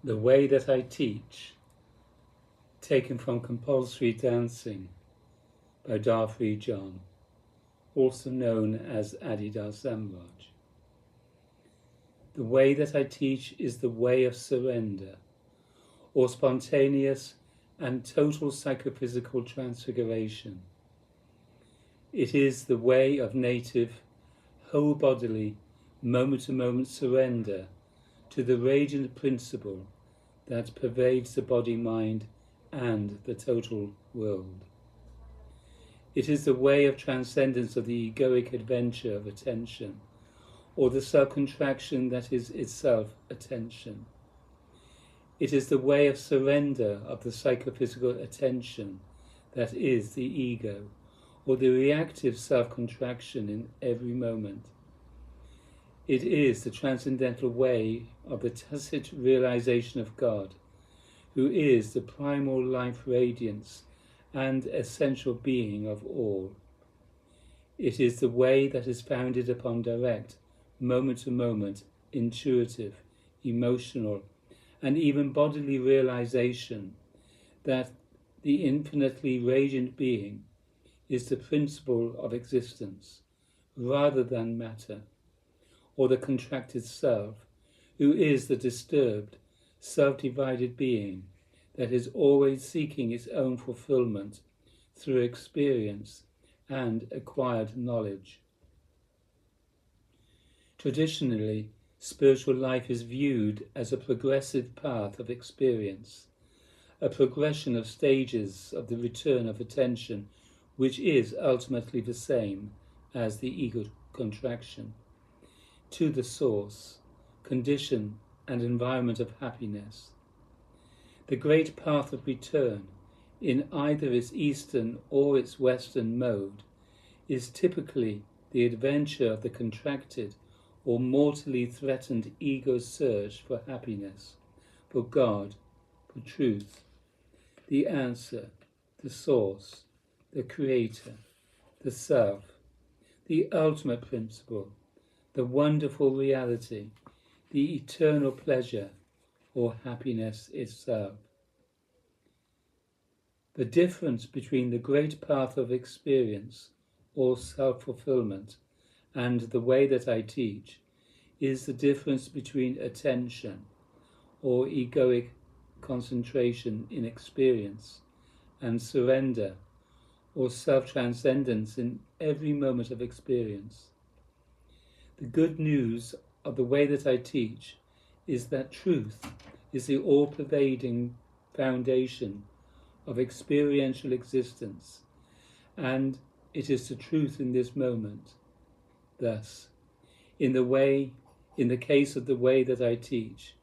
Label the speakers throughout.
Speaker 1: The Way That I Teach, taken from Compulsory Dancing by Darfri John, also known as Adidas Samraj. The way that I teach is the way of surrender, or spontaneous and total psychophysical transfiguration. It is the way of native, whole-bodily, moment-to-moment surrender to the radiant principle that pervades the body-mind and the total world. It is the way of transcendence of the egoic adventure of attention, or the self-contraction that is itself attention. It is the way of surrender of the psychophysical attention that is the ego, or the reactive self-contraction in every moment. It is the transcendental way of the tacit realization of God, who is the primal life radiance and essential being of all. It is the way that is founded upon direct, moment-to-moment, intuitive, emotional, and even bodily realization that the infinitely radiant being is the principle of existence, rather than matter, or the contracted self, who is the disturbed, self-divided being that is always seeking its own fulfillment through experience and acquired knowledge. Traditionally, spiritual life is viewed as a progressive path of experience, a progression of stages of the return of attention, which is ultimately the same as the ego contraction, to the source, condition, and environment of happiness. The great path of return, in either its Eastern or its Western mode, is typically the adventure of the contracted or mortally threatened ego's search for happiness, for God, for truth, the answer, the source, the creator, the self, the ultimate principle, the wonderful reality, the eternal pleasure, or happiness itself. The difference between the great path of experience, or self-fulfillment, and the way that I teach is the difference between attention, or egoic concentration in experience, and surrender, or self-transcendence in every moment of experience. The good news of the way that I teach is that truth is the all-pervading foundation of experiential existence, and it is the truth in this moment. Thus, in the case of the way that I teach,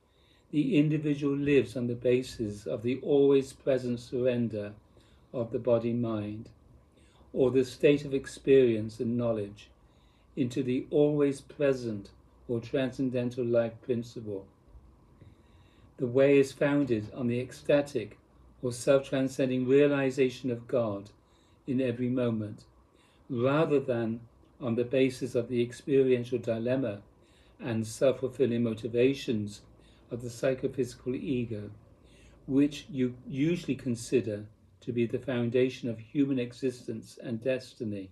Speaker 1: the individual lives on the basis of the always present surrender of the body-mind, or the state of experience and knowledge, into the always present or transcendental life principle. The way is founded on the ecstatic or self-transcending realization of God in every moment, rather than on the basis of the experiential dilemma and self-fulfilling motivations of the psychophysical ego, which you usually consider to be the foundation of human existence and destiny.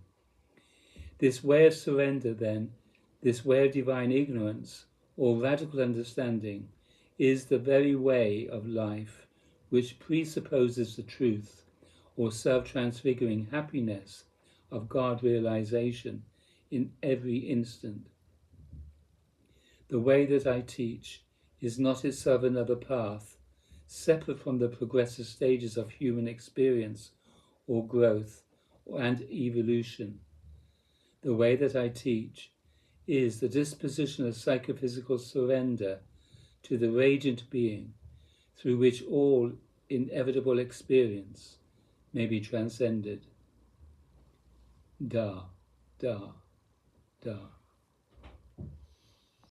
Speaker 1: This way of surrender, then, this way of divine ignorance, or radical understanding, is the very way of life which presupposes the truth, or self-transfiguring happiness of God realization in every instant. The way that I teach is not itself another path, separate from the progressive stages of human experience or growth and evolution. The way that I teach is the disposition of psychophysical surrender to the radiant being through which all inevitable experience may be transcended. Da, da, da.